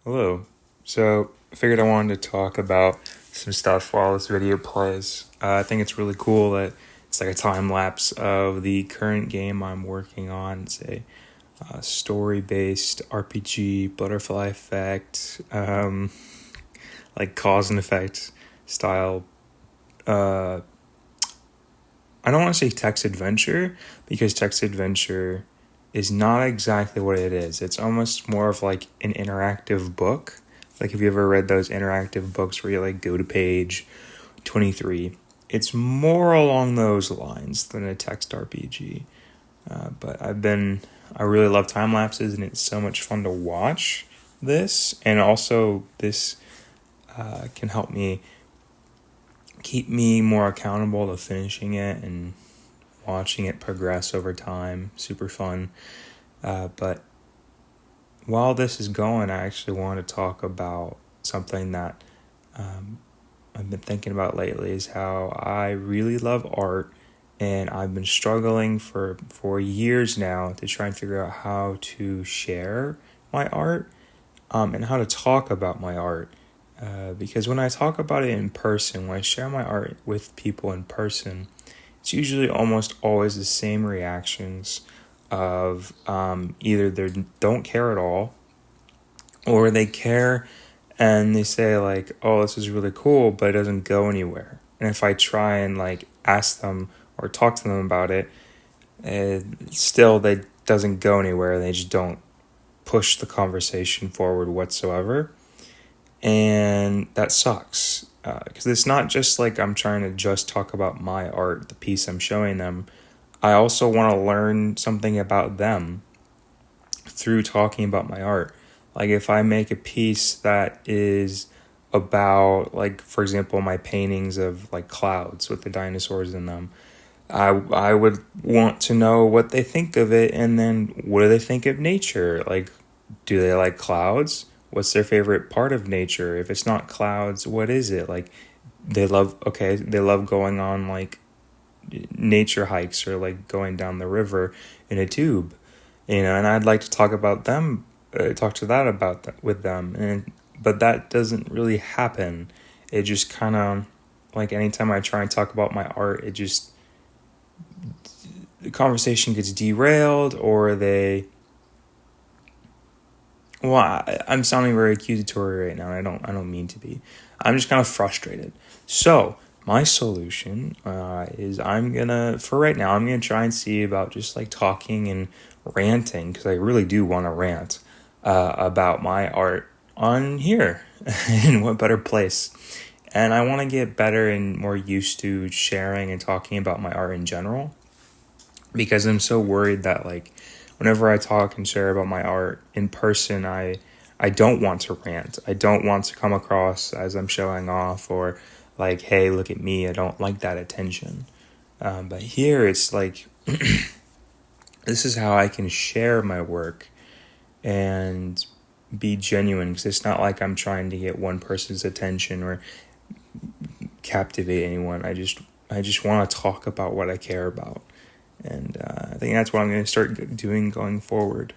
Hello. So, I figured I wanted to talk about some stuff while this video plays. I think it's really cool that it's like a time lapse of the current game I'm working on. It's a story based RPG, butterfly effect, like cause and effect style. Uh, I don't want to say text adventure because text adventure is not exactly what it is. It's almost more of like an interactive book. Like if you ever read those interactive books where you like go to page 23, it's more along those lines than a text RPG. But I really love time lapses and it's so much fun to watch this. And also, this can help me keep me more accountable to finishing it and watching it progress over time. Super fun. But while this is going, I actually want to talk about something that I've been thinking about lately is how I really love art, and I've been struggling for years now to try and figure out how to share my art, and how to talk about my art. Because when I talk about it in person, when I share my art with people in person, it's usually almost always the same reactions of either they don't care at all, or they care and they say like, oh, this is really cool, but it doesn't go anywhere. And if I try and like ask them or talk to them about it, still they doesn't go anywhere. They just don't push the conversation forward whatsoever. And that sucks, because it's not just like I'm trying to just talk about my art, the piece I'm showing them. I also want to learn something about them through talking about my art. Like if I make a piece that is about, like, for example, my paintings of like clouds with the dinosaurs in them, I would want to know what they think of it, and then what do they think of nature? Like, do they like clouds? What's their favorite part of nature? If it's not clouds, what is it? Like, they love going on like nature hikes or like going down the river in a tube, and I'd like to talk about them, talk to that about that with them, but that doesn't really happen. It just kind of, like, anytime I try and talk about my art, the conversation gets derailed, or I'm sounding very accusatory right now. I don't mean to be. I'm just kind of frustrated. So my solution is for right now, I'm gonna try and see about just like talking and ranting, because I really do want to rant about my art on here. And what better place? And I want to get better and more used to sharing and talking about my art in general, because I'm so worried that, like, whenever I talk and share about my art in person, I don't want to rant. I don't want to come across as I'm showing off, or like, hey, look at me. I don't like that attention. But here it's like, this is how I can share my work and be genuine, because it's not like I'm trying to get one person's attention or captivate anyone. I just want to talk about what I care about. And I think that's what I'm going to start doing going forward.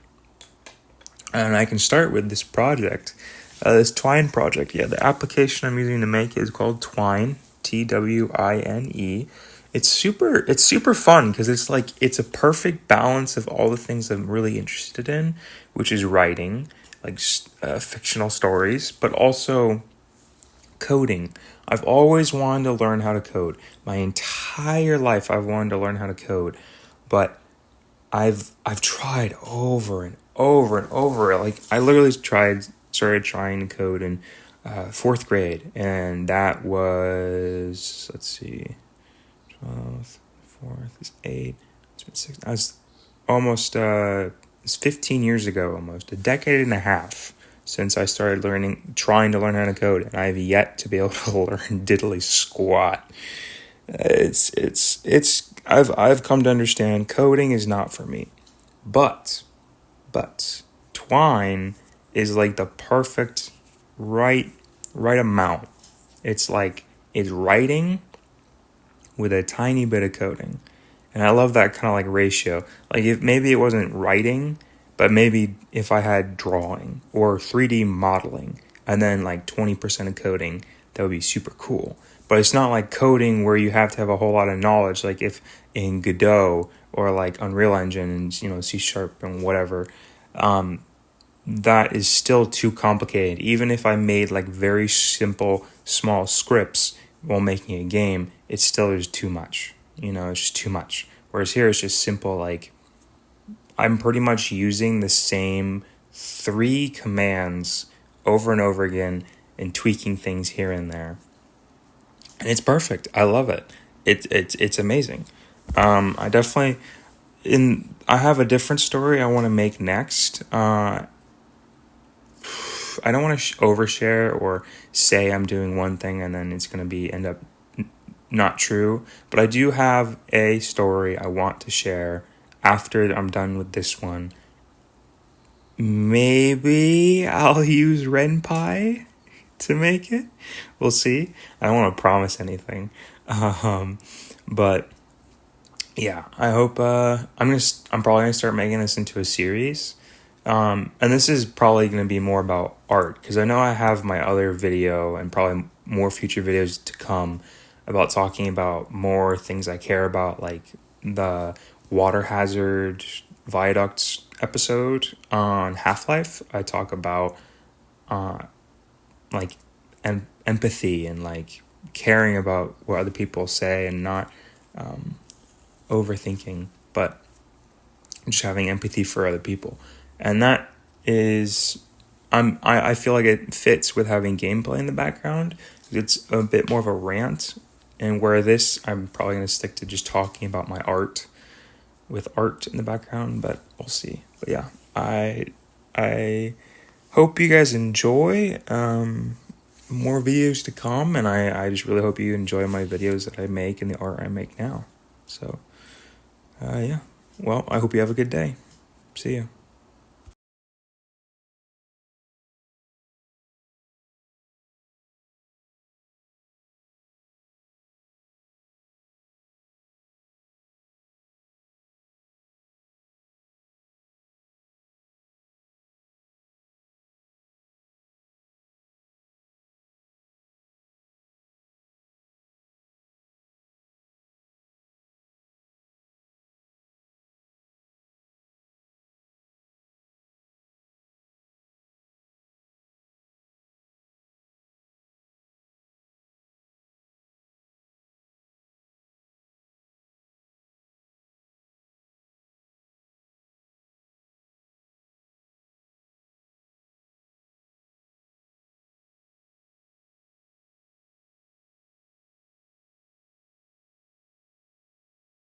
And I can start with this project, this Twine project. Yeah, the application I'm using to make it is called Twine, Twine. It's super fun, because it's a perfect balance of all the things I'm really interested in, which is writing, like fictional stories, but also coding. I've always wanted to learn how to code. My entire life I've wanted to learn how to code, but I've tried over and over and over. Like, I literally started trying to code in fourth grade, and that was, let's see, 12th, 4th is 8, it's been 6. I was almost it's 15 years ago, almost a decade and a half since I started trying to learn how to code, and I have yet to be able to learn diddly squat. I've come to understand coding is not for me, but Twine is like the perfect right amount. It's like, it's writing with a tiny bit of coding, and I love that kind of like ratio. Like, if maybe it wasn't writing, But maybe if I had drawing or 3D modeling and then like 20% of coding, that would be super cool. But it's not like coding where you have to have a whole lot of knowledge. Like if in Godot or like Unreal Engine and, you know, C# and whatever, that is still too complicated. Even if I made like very simple, small scripts while making a game, it still is too much. You know, it's just too much. Whereas here it's just simple, like I'm pretty much using the same 3 commands over and over again and tweaking things here and there. And it's perfect. I love it. It's amazing. I definitely I have a different story I want to make next. I don't want to overshare or say I'm doing one thing and then it's going to be end up not true, but I do have a story I want to share after I'm done with this one. Maybe I'll use RenPy to make it. We'll see. I don't want to promise anything. But yeah, I hope I'm probably gonna start making this into a series. And this is probably going to be more about art, because I know I have my other video and probably more future videos to come about talking about more things I care about, like the water hazard viaducts episode on Half-Life. I talk about like empathy and like caring about what other people say and not overthinking, but just having empathy for other people. And that is, I feel like it fits with having gameplay in the background. It's a bit more of a rant, and where this, I'm probably going to stick to just talking about my art with art in the background, but we'll see. But yeah, I hope you guys enjoy more videos to come, and I just really hope you enjoy my videos that I make and the art I make now. So, yeah. Well, I hope you have a good day. See you.